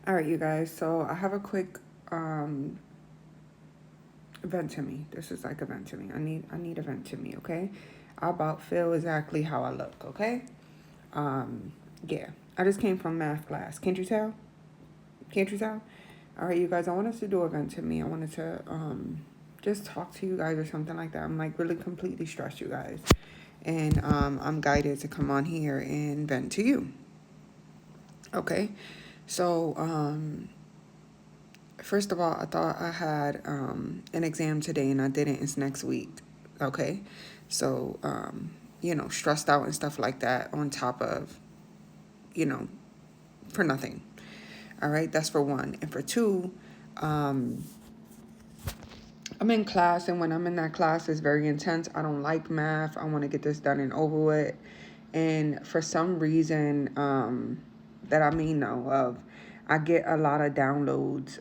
All right, you guys. So I have a quick event to me. This is like a vent to me. I need a vent to me. Okay. I about feel exactly how I look. Okay. Um, yeah. I just came from math class. Can't you tell? Can't you tell? All right, you guys. I wanted to do a vent to me. I wanted to just talk to you guys or something like that. I'm like really completely stressed, you guys, and I'm guided to come on here and vent to you. Okay. So first of all, I thought I had an exam today and I didn't. It's next week. Okay. So, stressed out and stuff like that on top of, you know, for nothing. All right. That's for one. And for two, um, I'm in class, and when I'm in that class, it's very intense. I don't like math. I want to get this done and over with. And for some reason that I may know of, I get a lot of downloads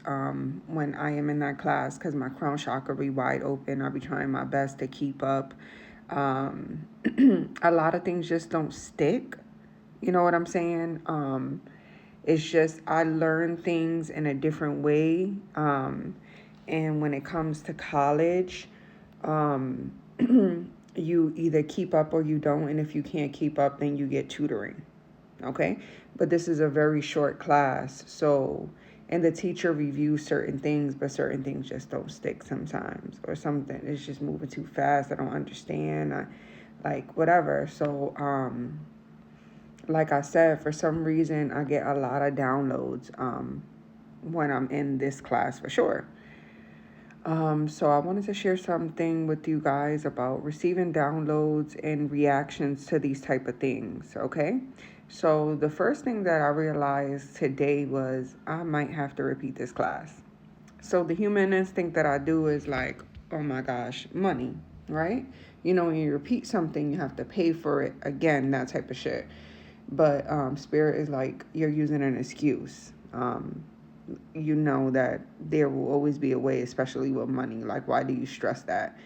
when I am in that class because my crown chakra be wide open. I'll be trying my best to keep up. Um, a lot of things just don't stick. You know what I'm saying? It's just I learn things in a different way. And when it comes to college, um, you either keep up or you don't. And if you can't keep up, then you get tutoring. Okay. But this is a very short class. So, and the teacher reviews certain things, but certain things just don't stick sometimes, or something. It's just moving too fast. I don't understand. Like, whatever. So, like I said, for some reason, I get a lot of downloads when I'm in this class for sure. So I wanted to share something with you guys about receiving downloads and reactions to these type of things, okay? So the first thing that I realized today was I might have to repeat this class. So the human instinct that I do is like, oh my gosh, money, right? You know, when you repeat something, you have to pay for it again, that type of shit. But spirit is like, you're using an excuse. You know that there will always be a way, especially with money. Like, why do you stress that?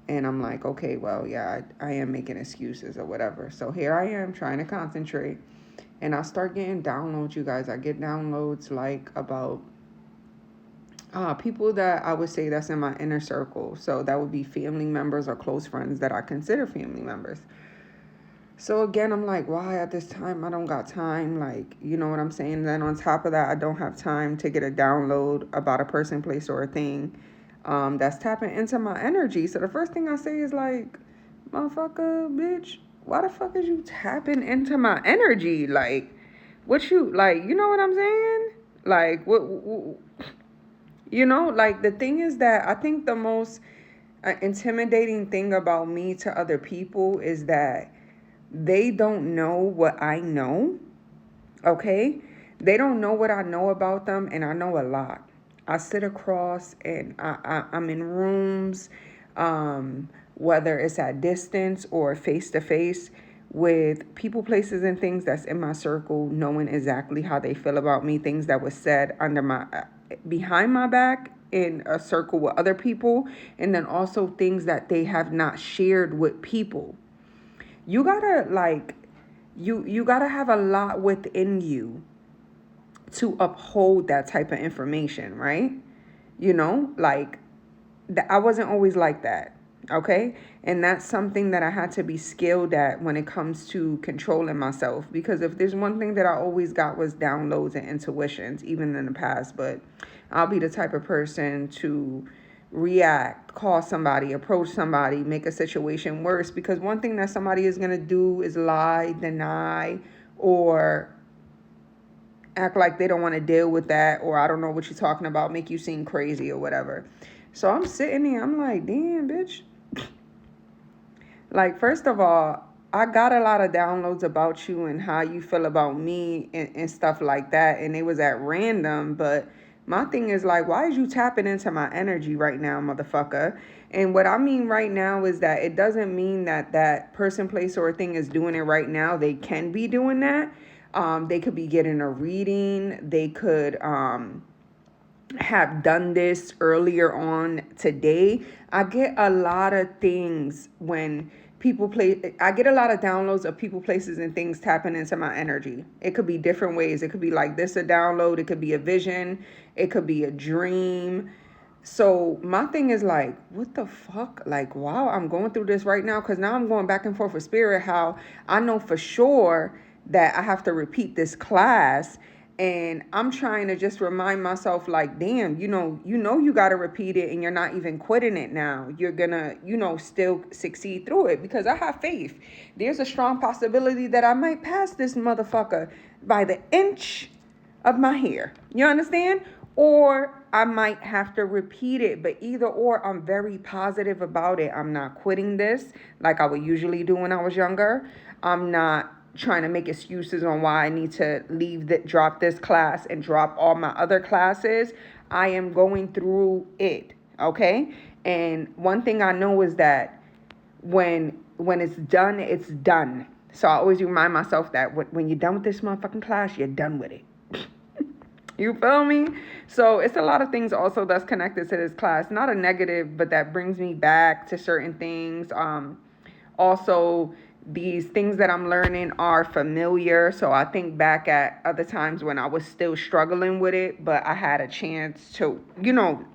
And I'm like, okay, well, yeah, I am making excuses or whatever. So here I am trying to concentrate. And I start getting downloads, you guys. I get downloads like about people that I would say that's in my inner circle. So that would be family members or close friends that I consider family members. So again, I'm like, why at this time? I don't got time. Like, you know what I'm saying? Then on top of that, I don't have time to get a download about a person, place, or a thing that's tapping into my energy. So the first thing I say is like, motherfucker, bitch, why the fuck is you tapping into my energy? Like, what you, like, you know what I'm saying? Like, like the thing is that I think the most intimidating thing about me to other people is that they don't know what I know, okay? They don't know what I know about them, and I know a lot. I sit across and I'm in rooms, whether it's at distance or face to face, with people, places, and things that's in my circle, knowing exactly how they feel about me, things that was said under my behind my back in a circle with other people, and then also things that they have not shared with people. You gotta like you gotta have a lot within you to uphold that type of information, right? Like I wasn't always like that, okay? And that's something that I had to be skilled at when it comes to controlling myself, because if there's one thing that I always got was downloads and intuitions, even in the past. But I'll be the type of person to react, call somebody, approach somebody, make a situation worse, because one thing that somebody is going to do is lie, deny, or act like they don't want to deal with that, or I don't know what you're talking about, make you seem crazy or whatever. So I'm sitting there, I'm like, damn, bitch. Like, first of all, I got a lot of downloads about you and how you feel about me and stuff like that. And it was at random. But my thing is like, why is you tapping into my energy right now, motherfucker? And what I mean right now is that it doesn't mean that that person, place, or thing is doing it right now. They can be doing that. They could be getting a reading. They could have done this earlier on today. I get a lot of things when I get a lot of downloads of people, places, and things tapping into my energy. It could be different ways. It could be like this, a download. It could be a vision. It could be a dream. So my thing is like, what the fuck? Like, wow, I'm going through this right now because now I'm going back and forth with spirit. How I know for sure that I have to repeat this class, and I'm trying to just remind myself, like, damn, you got to repeat it, and you're not even quitting it now. You're gonna, still succeed through it because I have faith. There's a strong possibility that I might pass this motherfucker by the inch of my hair. You understand? Or I might have to repeat it, but either or, I'm very positive about it. I'm not quitting this like I would usually do when I was younger. I'm not trying to make excuses on why I need to drop this class and drop all my other classes. I am going through it, okay? And one thing I know is that when it's done, it's done. So I always remind myself that when you're done with this motherfucking class, you're done with it. You feel me? So it's a lot of things also that's connected to this class. Not a negative, but that brings me back to certain things. Also, these things that I'm learning are familiar. So I think back at other times when I was still struggling with it, but I had a chance to,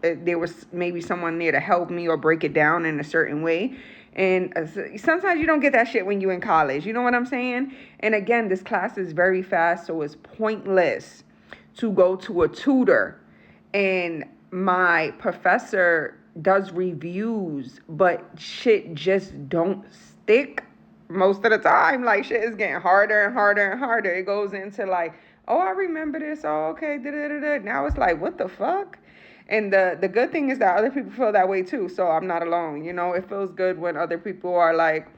there was maybe someone there to help me or break it down in a certain way. And sometimes you don't get that shit when you're in college. You know what I'm saying? And again, this class is very fast, so it's pointless to go to a tutor. And my professor does reviews, but shit just don't stick most of the time. Like, shit is getting harder and harder and harder. It goes into like, oh, I remember this. Oh, okay. Da-da-da-da. Now it's like, what the fuck? And the good thing is that other people feel that way too. So I'm not alone. It feels good when other people are like,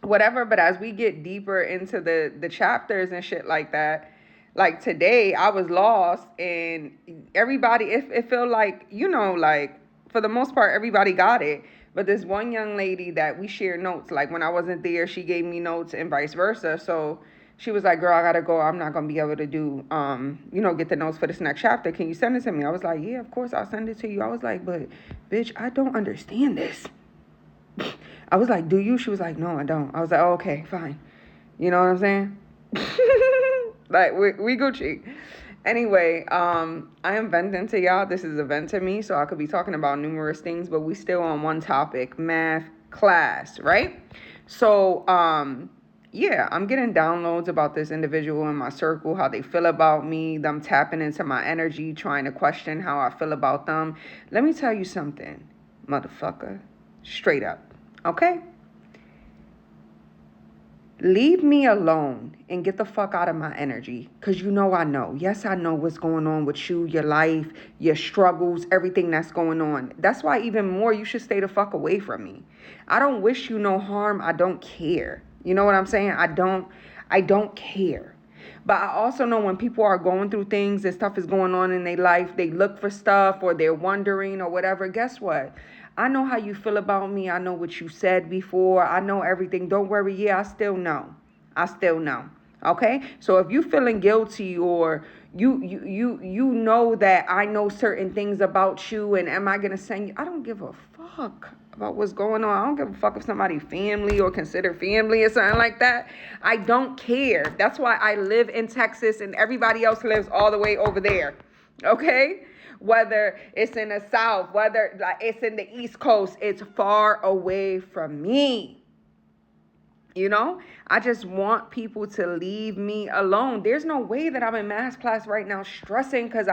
whatever. But as we get deeper into the chapters and shit like that, like today I was lost, and everybody, it felt like, like for the most part, everybody got it. But this one young lady that we share notes, like when I wasn't there, she gave me notes and vice versa. So she was like, girl, I gotta go. I'm not gonna be able to do, get the notes for this next chapter. Can you send it to me? I was like, yeah, of course I'll send it to you. I was like, but bitch, I don't understand this. I was like, do you? She was like, no, I don't. I was like, oh, okay, fine. You know what I'm saying? Like, we Gucci. Anyway, I am venting to y'all. This is a vent to me, so I could be talking about numerous things, but we still on one topic, math class, right? So, yeah, I'm getting downloads about this individual in my circle, how they feel about me, them tapping into my energy, trying to question how I feel about them. Let me tell you something, motherfucker, straight up, okay? Leave me alone and get the fuck out of my energy. Because I know. Yes, I know what's going on with you, your life, your struggles, everything that's going on. That's why even more you should stay the fuck away from me. I don't wish you no harm. I don't care. You know what I'm saying? I don't care. But I also know when people are going through things and stuff is going on in their life, they look for stuff or they're wondering or whatever. Guess what? I know how you feel about me. I know what you said before. I know everything. Don't worry. Yeah, I still know. Okay? So if you feeling guilty or you know that I know certain things about you, and am I going to send you? I don't give a fuck about what's going on. I don't give a fuck if somebody family or consider family or something like that. I don't care. That's why I live in Texas and everybody else lives all the way over there. Okay? Whether it's in the South, whether like it's in the East Coast, it's far away from me. I just want people to leave me alone. There's no way that I'm in math class right now stressing because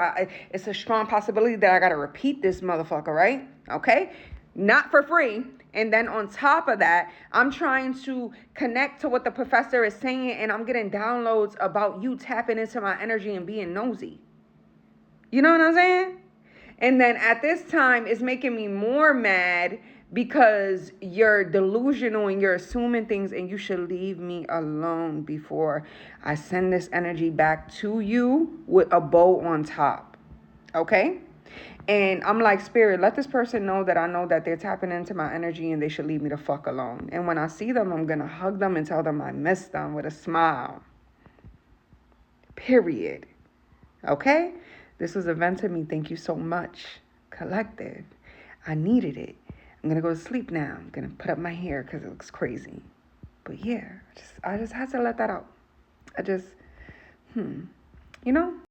it's a strong possibility that I got to repeat this motherfucker, right? Okay? Not for free. And then on top of that, I'm trying to connect to what the professor is saying, and I'm getting downloads about you tapping into my energy and being nosy. You know what I'm saying? And then at this time, it's making me more mad because you're delusional and you're assuming things, and you should leave me alone before I send this energy back to you with a bow on top. Okay? And I'm like, Spirit, let this person know that I know that they're tapping into my energy and they should leave me the fuck alone. And when I see them, I'm going to hug them and tell them I miss them with a smile. Period. Okay? This was a vent to me. Thank you so much. Collective. I needed it. I'm going to go to sleep now. I'm going to put up my hair because it looks crazy. But yeah, I just had to let that out. You know,